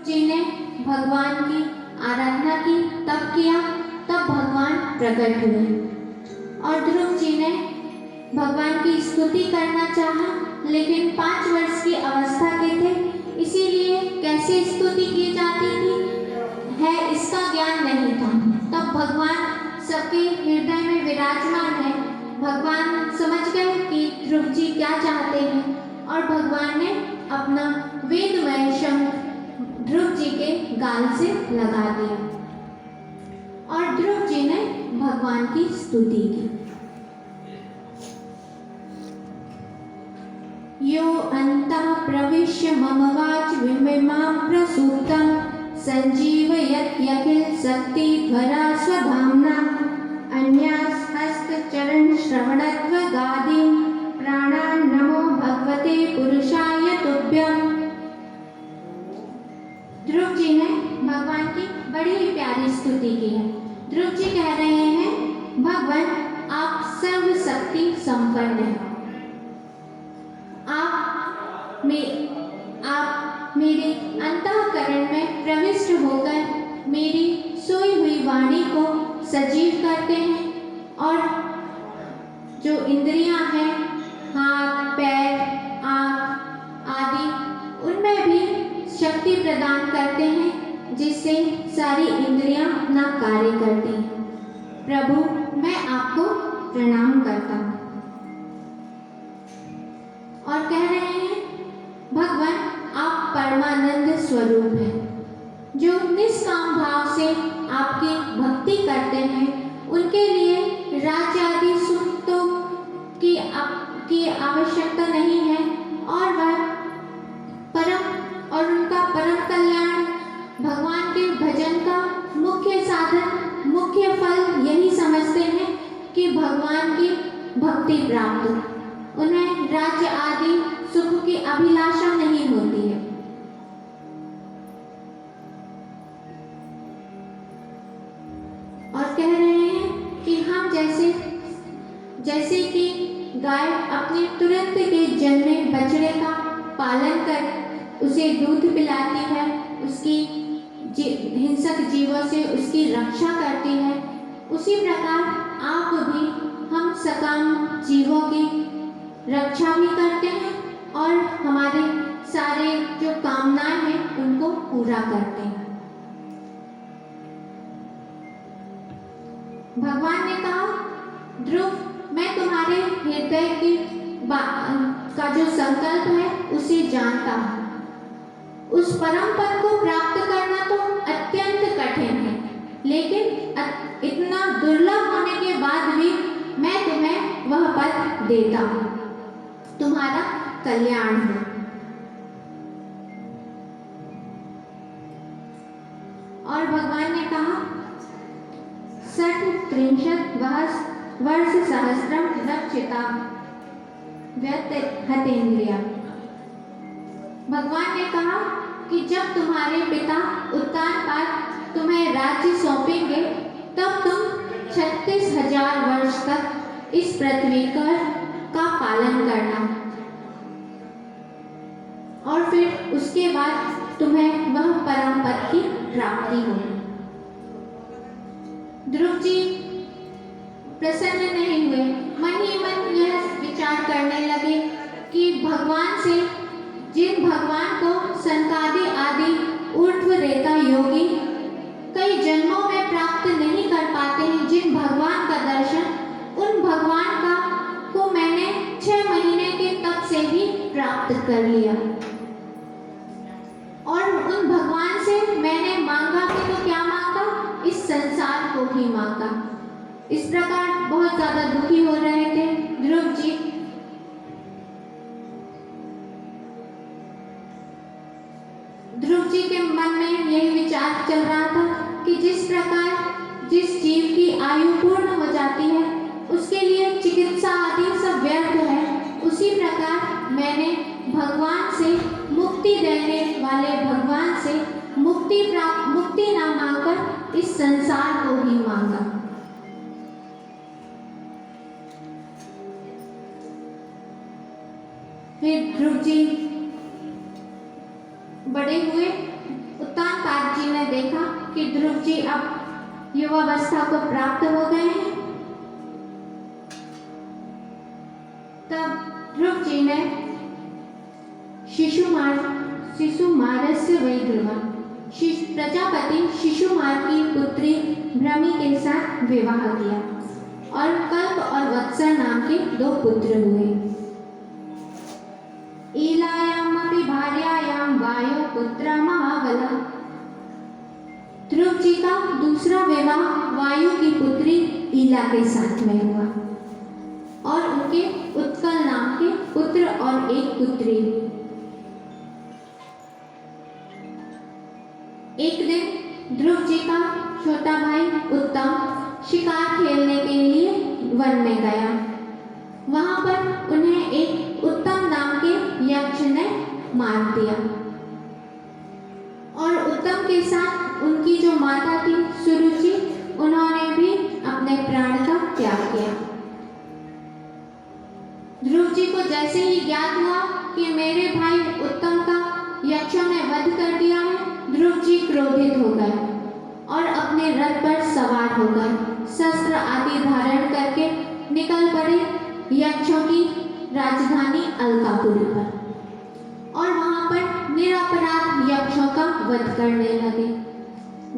जी ने भगवान की आराधना की, तप किया, तब भगवान प्रकट हुए और ध्रुव जी ने भगवान की स्तुति करना चाहा, लेकिन 5 वर्ष की अवस्था के थे, इसीलिए कैसे स्तुति की जाती थी है इसका ज्ञान नहीं था। तब भगवान सबके हृदय में विराजमान है। भगवान समझ गए कि ध्रुव जी क्या चाहते हैं और भगवान ने अपना वेदमय शंख ध्रुव जी के गाल से लगा दिया और ध्रुव जी ने भगवान की स्तुति की। यो अंतः प्रविश्य मम वाच विमिमां प्रसूप्तं संजीवयत्यखिल शक्तिधरा स्वधाम्ना अन्यासहस्रचरण श्रवणत्वगादीन् प्राणान् नमो भगवते पुरुषाय तुभ्यम्। ध्रुव जी ने भगवान की बड़ी ही प्यारी स्तुति की है। ध्रुव जी कह रहे हैं, भगवान आप सर्व शक्ति संपन्न हैं, आप मेरे अंतःकरण में प्रविष्ट होकर मेरी सोई हुई वाणी को सजीव करते हैं और जो इंद्रियां हैं, हाथ, पैर, आँख आदि, उनमें भी शक्ति प्रदान करते हैं, जिससे सारी इंद्रियां अपना कार्य करती हैं। प्रभु, मैं आपको प्रणाम करता हूँ और कह रहे हैं, भगवान आप परमानंद स्वरूप हैं। जो निष्काम भाव से आपकी भक्ति करते हैं, उनके लिए राज्य आदि सुखों की आवश्यकता नहीं है और वह उनका परम कल्याण भगवान के भजन का मुख्य साधन, मुख्य फल यही समझते हैं कि भगवान की भक्ति प्राप्त हो। उन्हें राज्य आदि सुख की अभिलाषा नहीं होती है। और कह रहे हैं कि हम जैसे कि गाय अपने तुरंत के जन्मे बछड़े का पालन कर उसे दूध पिलाती है, उसकी हिंसक जीवों से उसकी रक्षा करती है, उसी प्रकार आप भी हम सकाम जीवों की रक्षा भी करते हैं और हमारे सारे जो कामनाएं हैं उनको पूरा करते हैं। भगवान ने कहा, ध्रुव, मैं तुम्हारे हृदय की का जो संकल्प है उसे जानता हूँ। उस परम पद को प्राप्त करना तो अत्यंत कठिन है, लेकिन इतना दुर्लभ होने के बाद भी मैं तुम्हें वह पद देता हूँ, तुम्हारा कल्याण हो। और भगवान ने कहा, 60-63 वर्ष सहस्रम रक्षिता व्यत्यहतेन्द्रिया। भगवान ने कहा कि जब तुम्हारे पिता उत्तानपाद तुम्हें राज्य सौंपेंगे, तब तुम 36,000 वर्ष तक इस पृथ्वी का पालन करना और फिर उसके बाद तुम्हें वह परम पद की प्राप्ति होगी। ध्रुव जी प्रसन्न नहीं हुए, मन ही मन यह विचार करने लगे कि जिन भगवान को संतादि आदि ऊर्ध्व रेता योगी कई जन्मों में प्राप्त नहीं कर पाते हैं, जिन भगवान का दर्शन, उन भगवान को मैंने 6 महीने के तप से ही प्राप्त कर लिया और उन भगवान से मैंने मांगा कि तो क्या मांगा, इस संसार को ही मांगा। इस प्रकार बहुत ज्यादा दुखी हो रहे थे ध्रुव जी। ध्रुव जी के मन में यही विचार चल रहा था कि जिस जीव की आयु पूर्ण हो जाती है, उसके लिए चिकित्सा आदि सब व्यर्थ है, उसी प्रकार मैंने भगवान से, मुक्ति देने वाले भगवान से मुक्ति ना मांगकर इस संसार को ही मांगा। फिर ध्रुव जी बड़े हुए, उत्तान ध्रुव जी अब युवावस्था को प्राप्त हो गए हैं, तब ध्रुव जी ने शिशुमारस्य वै ध्रुवा, प्रजापति शिशुमार की पुत्री भ्रमि के साथ विवाह किया और कल्प और वत्सर नाम के 2 पुत्र हुए। ईलायामपि भार्यायां वायो पुत्र महाबला। ध्रुव जी का दूसरा विवाह वायु की पुत्री ईला के साथ में हुआ और उनके उत्कल नाम के पुत्र और एक पुत्री हुई। एक दिन ध्रुव जी का छोटा भाई उत्तम शिकार खेलने के लिए वन में गया। वहां पर उन्हें एक उत्तम नाम के यक्ष ने मार दिया और उत्तम के साथ उनकी जो माता थी सुरुचि, उन्होंने भी अपने प्राण का त्याग किया। ध्रुव जी को जैसे ही ज्ञात हुआ कि मेरे भाई उत्तम का यक्षों ने वध कर दिया है, ध्रुव जी क्रोधित हो गए और अपने रथ पर सवार हो गए, शस्त्र आदि धारण करके निकल पड़े यक्षों की राजधानी अलकापुरी पर और वहां पर निरपराध यक्षों का वध करने लगे।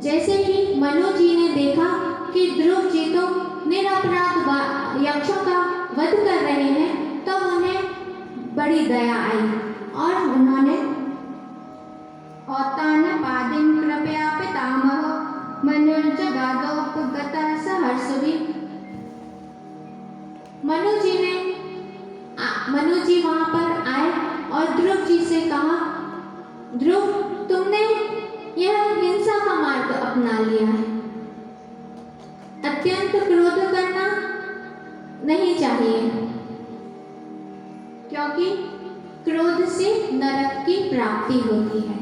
जैसे ही मनु जी ने देखा कि ध्रुव जी तो निरपराध यक्षों का वध कर रहे हैं, तब उन्हें बड़ी दया आई और उन्होंने औतान पादिम कृपया पितामह मनुर्जगादोपगतः सहर्षभि। मनु जी वहां पर आए और ध्रुव जी से कहा, ध्रुव तुमने यह हिंसा का मार्ग अपना लिया है, अत्यंत क्रोध करना नहीं चाहिए, क्योंकि क्रोध से नरक की प्राप्ति होती है।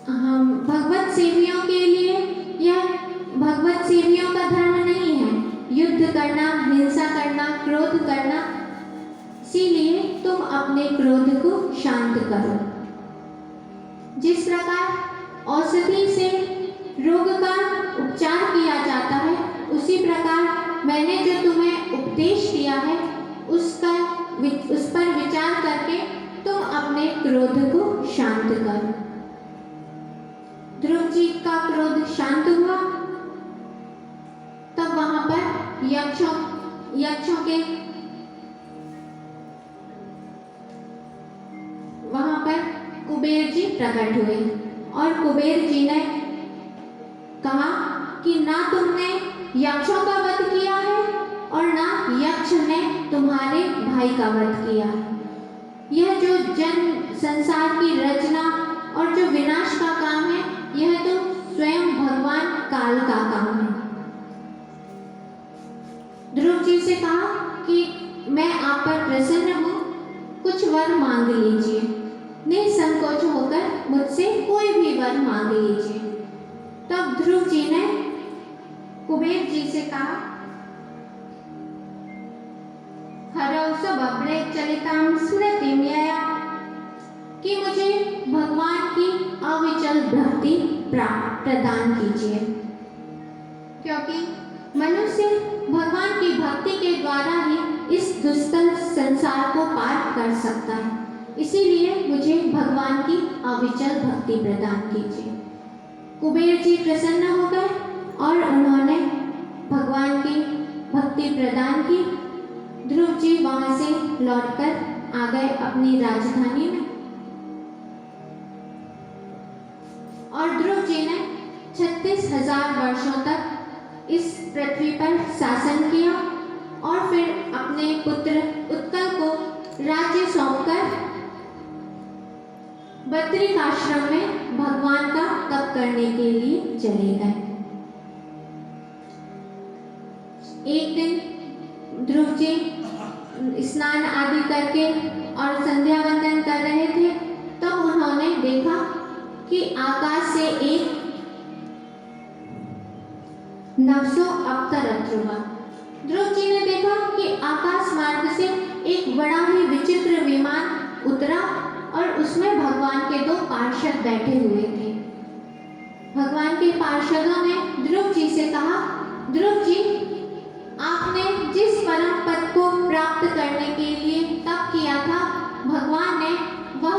हम भगवत सेवियों के लिए यह भगवत सेवियों का धर्म नहीं है युद्ध करना, हिंसा करना, क्रोध करना। इसीलिए तुम अपने क्रोध को शांत करो। जिस प्रकार औषधि से रोग का उपचार किया जाता है, उसी प्रकार मैंने जो तुम्हें उपदेश दिया है उस पर विचार करके तुम अपने क्रोध को शांत करो। ध्रुव जी का क्रोध शांत हुआ, तब वहां पर यक्षों के वहां पर कुबेर जी प्रकट हुए और कुबेर जी ने कहा कि ना तुमने यक्षों का वध किया है और ना यक्ष ने तुम्हारे भाई का वध किया है। यह जो जन संसार की रचना और जो विनाश का काम है, यह तो स्वयं भगवान काल का काम है। ध्रुव जी से कहा कि मैं आप पर प्रसन्न हूँ, कुछ वर मांग लीजिए, निसंकोच होकर मुझसे कोई भी वर मांग लीजिए। तब ध्रुव जी ने कुबेर जी से कहा, हरौ सबब्रे चलितां स्मृतिं यया, कि मुझे भगवान की अविचल भक्ति प्रदान कीजिए, क्योंकि मनुष्य भगवान की भक्ति के द्वारा ही इस दुस्तर संसार को पार कर सकता है। इसीलिए मुझे भगवान की अविचल भक्ति प्रदान कीजिए। कुबेर जी प्रसन्न हो गए और उन्होंने भगवान की भक्ति प्रदान की। ध्रुव जी वहां से लौटकर आ गए अपनी राजधानी में और ध्रुव जी ने 36,000 वर्षों तक इस पृथ्वी पर शासन किया और फिर अपने पुत्र उत्कल को राज्य सौंपकर बद्रिक आश्रम में भगवान का तप करने के लिए चले गए। एक दिन ध्रुव जी स्नान आदि करके और संध्या वंदन कर रहे थे, तब उन्होंने देखा कि आकाश से एक नवसो अवतरत हुआ। ध्रुव जी ने देखा कि आकाश मार्ग से एक बड़ा ही विचित्र विमान उतरा और उसमें भगवान के 2 पार्षद बैठे हुए थे। भगवान के पार्षदों ने ध्रुव जी से कहा, ध्रुव जी, आपने जिस परम पद को प्राप्त करने के लिए तप किया था, भगवान ने वह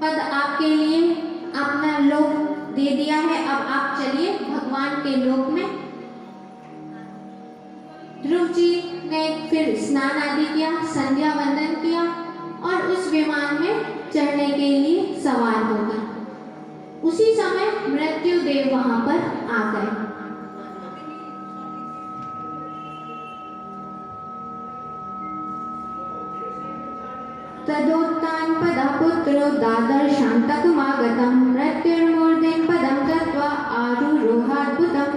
पद आपके लिए अपना लोक दे दिया है। अब आप चलिए भगवान के लोक में। ध्रुव जी ने फिर स्नान आदि किया, संध्या वंदन किया और उस विमान में चढ़ने के लिए सवार हो गए। उसी समय मृत्यु देव वहां पर आ गए। तदोत्तान पदा पुत्रो दादर्शान्तकमागतं मृत्युर्मूर्धनि पदं गत्वा आरुरोहाद्भुतं।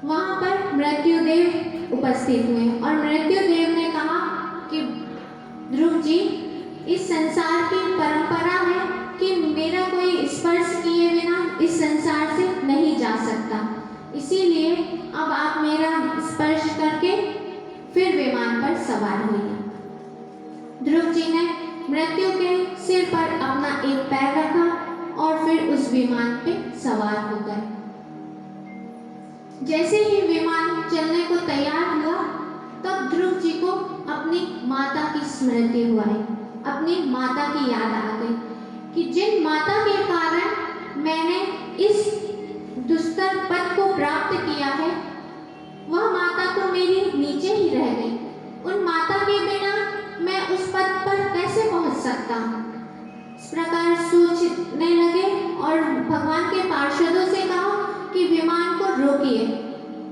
वहां पर मृत्युदेव उपस्थित हुए और मृत्युदेव ने कहा कि ध्रुव जी, इस संसार की परंपरा है कि मेरा कोई स्पर्श किए बिना इस संसार से नहीं जा सकता, इसीलिए अब आप मेरा स्पर्श करके फिर विमान पर सवार हुए। ध्रुव जी ने मृत्यु के सिर पर अपना एक पैर रखा और फिर उस विमान पे सवार हो गए। जैसे ही विमान चलने को तैयार हुआ, तब ध्रुव जी को अपनी माता की स्मृति हुआ है, अपनी माता की याद आ गई कि जिन माता के कारण मैंने इस दुस्तर पद को प्राप्त किया है, वह माता तो मेरी नीचे ही रह गई। उन माता के बिना मैं उस पद पर कैसे पहुंच सकता हूँ? इस प्रकार सोचने लगे और भगवान के पार्षदों से कहा कि विमान को रोकिए।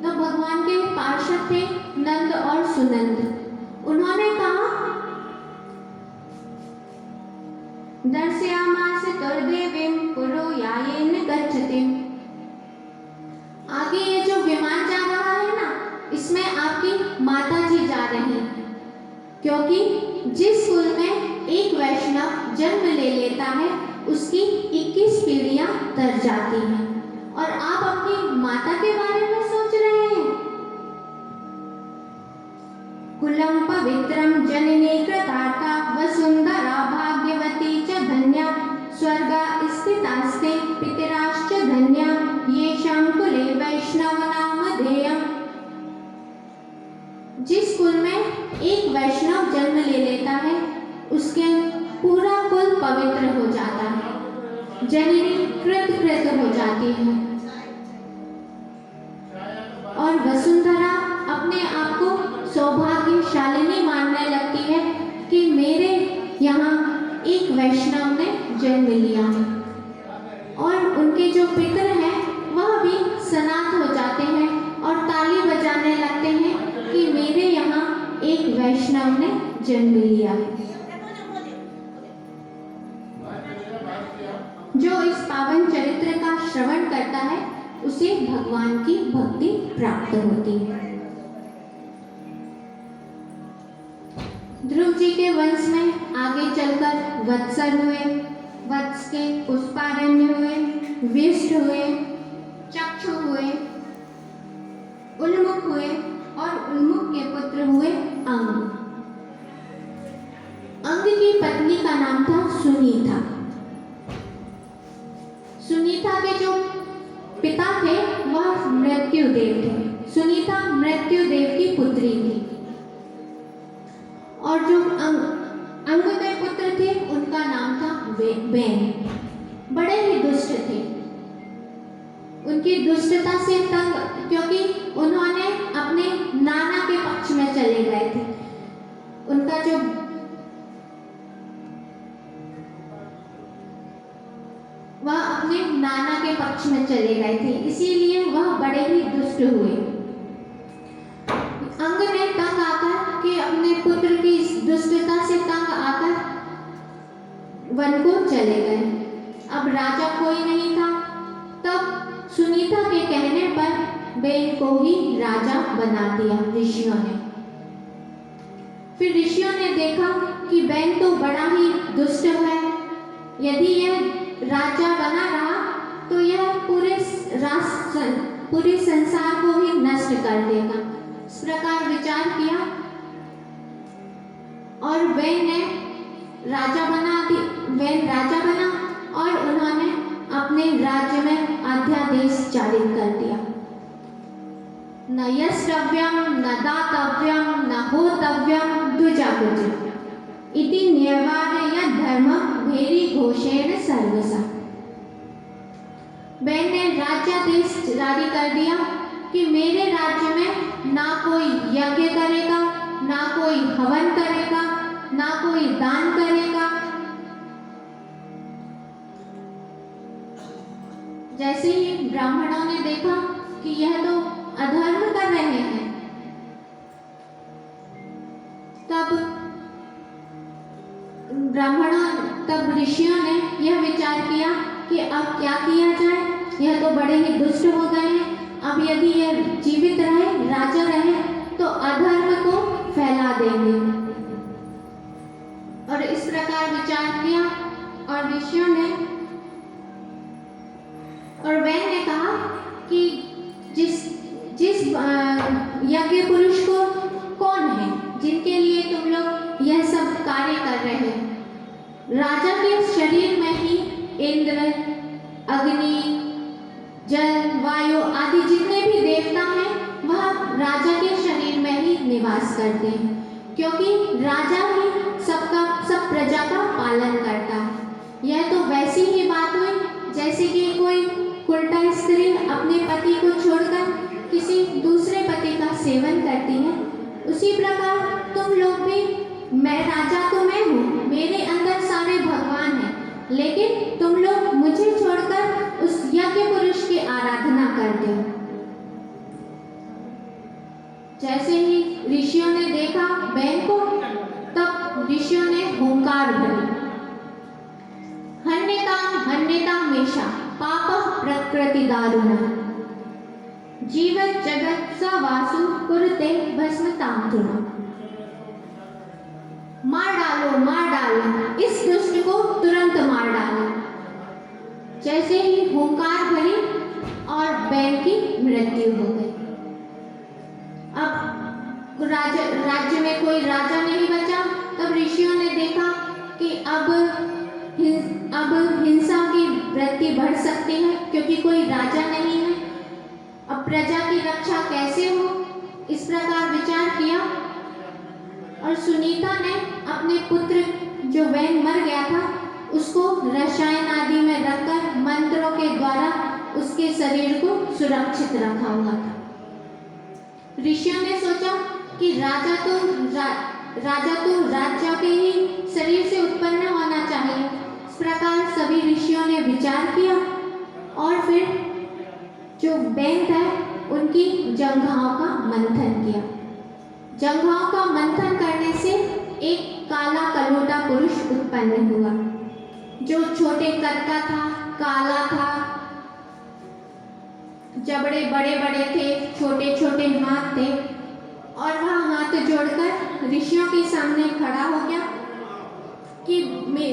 तो भगवान के पार्षद थे नंद और सुनंद। उन्होंने कहा, दर्शयामास तर्देवीं पुरो यायेन गच्छतिम्। आगे ये जो विमान जा रहा है ना, इसमें आपकी माता जी जा रही हैं, क्योंकि जिस कुल में एक वैष्णव जन्म ले लेता है, उसकी 21 पीढ़ियां तर जाती हैं। और आप अपनी माता के बारे में सोच रहे हैं। कुलम पवित्रम जननी कृतार्था वसुंधरा भाग्यवती च धन्या स्वर्गा स्थितास्ते पितराश्च धन्या येषां कुले वैष्णव नामधेयम्। जिस कुल में एक वैष्णव जन्म ले लेता है, उसके पूरा कुल पवित्र हो जाता है, जननी कृत हो जाती है और वसुंधरा अपने आप को सौभाग्यशालिनी मानने लगती है कि मेरे यहाँ एक वैष्णव ने जन्म लिया है। और उनके जो पितर हैं वह भी सनात हो जाते हैं और ताली बजाने लगते हैं कि मेरे यहाँ एक वैष्णव ने जन्म लिया है। जो इस पावन चरित्र का श्रवण करता है, उसे भगवान की भक्ति प्राप्त होती है। ध्रुव जी के वंश में आगे चलकर वत्सर हुए, वत्स के पुष्पारण्य हुए, विष्ट हुए, चक्षु हुए, उन्मुख हुए और उन्मुख के पुत्र हुए अंग। अंग की पत्नी का नाम था सुनीता। सुनीता के जो पिता थे वह मृत्युदेव थे। सुनीता मृत्युदेव की पुत्री थी और जो अंग के पुत्र थे उनका नाम था बेन। बड़े ही दुष्ट थे। उनकी दुष्टता से तंग, क्योंकि उन्होंने अपने नाना के पक्ष में चले गए थे। उनका जो वह अपने नाना के पक्ष में चले गए थे, इसीलिए वह बड़े ही दुष्ट हुए। अंग ने तंग आकर कि अपने पुत्र की दुष्टता से तंग आकर वन को चले गए। अब राजा कोई नहीं था। तब सुनीता के कहने पर बेन को ही राजा बना दिया ऋषियों ने। फिर ऋषियों ने देखा कि बेन तो बड़ा ही दुष्ट है, यदि यह राजा बना रहा तो यह पूरे संसार को ही नष्ट कर देगा। इस प्रकार विचार किया और बेन राजा बना और उन्होंने अपने राज्य में अध्यादेश जारी कर दिया। न यष्टव्यम न दातव्यम न होतव्यम द्विजाकुज इति न्यवाद यद्धर्म भेरी घोषेण सर्वसा। बैन ने राज्यादेश जारी कर दिया कि मेरे राज्य में ना कोई यज्ञ करेगा, ना कोई हवन करेगा, ना कोई दान करेगा। जैसे ही ब्राह्मणों ने देखा कि यह तो अधर्म कर रहे हैं, तब ऋषियों ने यह विचार किया कि अब क्या किया जाए, यह तो बड़े ही दुष्ट हो गए हैं। अब यदि यह जीवित रहे, राजा रहे, तो अधर्म को फैला देंगे। और इस प्रकार विचार किया और ऋषियों ने और वैन ने कहा कि जिस यज्ञ पुरुष को कौन है जिनके लिए तुम लोग यह सब कार्य कर रहे हैं। राजा के शरीर में ही इंद्र, अग्नि, जल, वायु आदि जितने भी देवता हैं वह राजा के शरीर में ही निवास करते हैं, क्योंकि राजा ही सब प्रजा का पालन करता है। यह तो वैसी ही बात हुई जैसे कि कोई उल्टा स्त्री अपने पति को छोड़कर किसी दूसरे पति का सेवन करती है। उसी प्रकार तुम लोग भी, मैं राजा तो मैं हूँ, मेरे अंदर सारे भगवान हैं, लेकिन तुम लोग मुझे छोड़कर उस यज्ञ पुरुष की आराधना करते हो। जैसे ही ऋषियों ने देखा बैन को, तब ऋषियों ने हुंकार भरी, हन्यता मेषा पाप प्रकृति दारुण जीवत जगत स वासु कुरुते भस्मताम धुना। मार डालो, इस दुष्ट को तुरंत मार डालो। जैसे ही हुंकार भरी और बैन की मृत्यु हो गई। अब राज्य में कोई राजा नहीं बचा। तब ऋषियों ने देखा कि अब हिंसा की वृत्ति बढ़ सकती है, क्योंकि कोई राजा नहीं है। अब प्रजा की रक्षा कैसे हो, इस प्रकार विचार किया। और सुनीता ने अपने पुत्र जो वैन मर गया था उसको रसायन आदि में रखकर मंत्रों के द्वारा उसके शरीर को सुरक्षित रखा हुआ था। ऋषियों ने सोचा कि राजा तो राज्य के ही शरीर से उत्पन्न होना चाहिए। इस प्रकार सभी ऋषियों ने विचार किया और फिर जो बैन था उनकी जंघाओं का मंथन किया। जंघाओं का मंथन करने से एक काला कलोटा पुरुष उत्पन्न हुआ, जो छोटे कद का था, काला था, जबड़े बड़े बड़े थे, छोटे छोटे हाथ थे। और वह हाथ जोड़कर ऋषियों के सामने खड़ा हो गया कि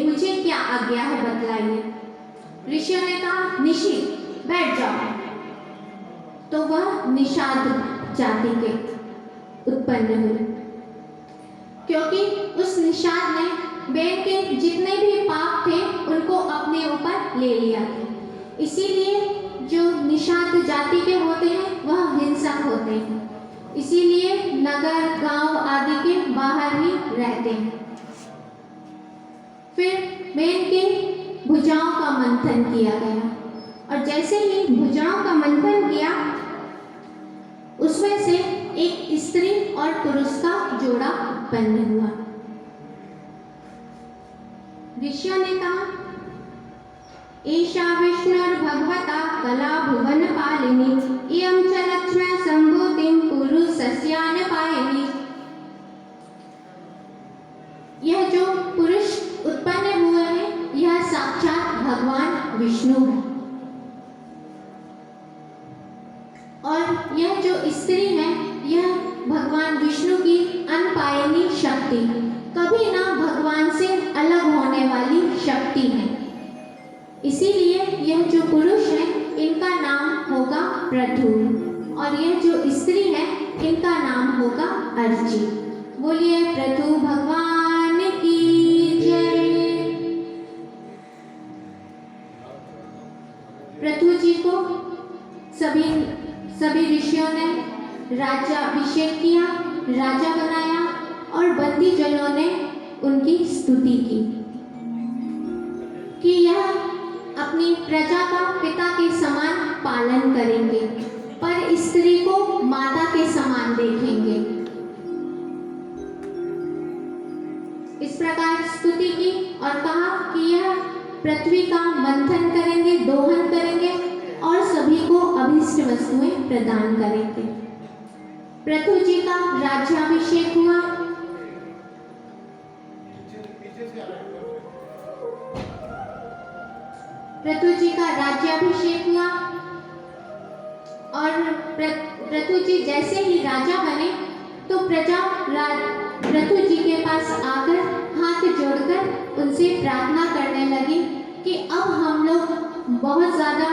मुझे क्या आज्ञा है, बतलाइए। ऋषियों ने कहा, निषि बैठ जाओ। तो वह निषाद जाति के उत्पन्न हुए, क्योंकि उस निषाद ने बैन के जितने भी पाप थे उनको अपने ऊपर ले लिया था। इसीलिए जो निषाद जाति के होते हैं वह हिंसक होते हैं, इसीलिए नगर गांव आदि के बाहर ही रहते हैं। फिर बैन के भुजाओं का मंथन किया गया और जैसे ही भुजाओं का मंथन किया उसमें से एक स्त्री और पुरुष का जोड़ा उत्पन्न हुआ। ऋषियों ने कहा, ईशा विष्णुर्भगवता कला भुवन पालिनी इयं च लक्ष्म्या संभूतिं पुरुषस्यान पायिनी। यह जो पुरुष उत्पन्न हुए हैं यह साक्षात भगवान विष्णु है, और यह जो स्त्री है यह भगवान विष्णु की अनपायनी शक्ति, कभी ना भगवान से अलग होने वाली शक्ति है। इसीलिए यह जो पुरुष है इनका नाम होगा पृथु और यह जो स्त्री है इनका नाम होगा अर्ची। बोलिए पृथु भगवान की जय। ऋषियों ने राज्याभिषेक किया, राजा बनाया और बंदी जनों ने उनकी स्तुति की कि यह अपनी प्रजा का पिता के समान पालन करेंगे, पर स्त्री को माता के समान देखेंगे। इस प्रकार स्तुति की और कहा कि यह पृथ्वी का मंथन करेंगे, दोहन करेंगे और सभी को अभीष्ट वस्तुएं प्रदान करेंगे। पृथु जी का राज्याभिषेक हुआ। पृथु जी का राज्याभिषेक हुआ और पृथु जी जैसे ही राजा बने तो प्रजा पृथु जी के पास आकर हाथ जोड़कर उनसे प्रार्थना करने लगी कि अब हम लोग बहुत ज़्यादा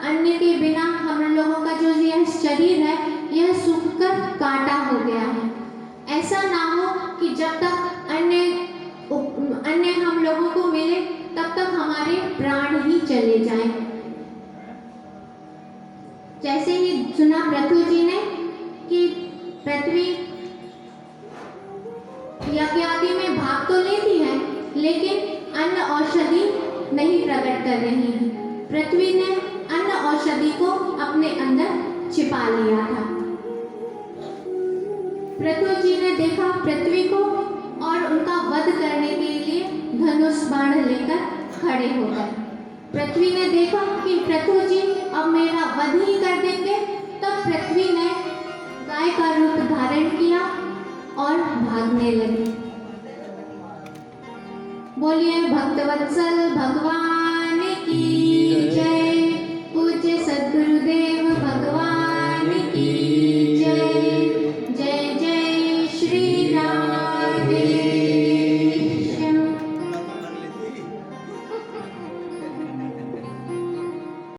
अन्न के बिना हम लोगों का जो यह शरीर है यह सूखकर कांटा हो गया है। ऐसा ना हो कि जब तक अन्य हम लोगों को मिले तब तक हमारे प्राण ही चले जाएं। जैसे ही सुना पृथु जी ने कि पृथ्वी यज्ञ आदि में भाग तो लेती है लेकिन अन्न औषधि नहीं प्रकट कर रही है, पृथ्वी ने अन्न औषधि को अपने अंदर छिपा लिया था। पृथु जी ने देखा पृथ्वी को और उनका वध करने के लिए धनुष बाण लेकर खड़े हो गए। पृथ्वी ने देखा कि पृथु जी अब मेरा वध ही कर देंगे, तब पृथ्वी ने गाय का रूप धारण किया और भागने लगी। बोलिए भक्तवत्सल भगवान की जय।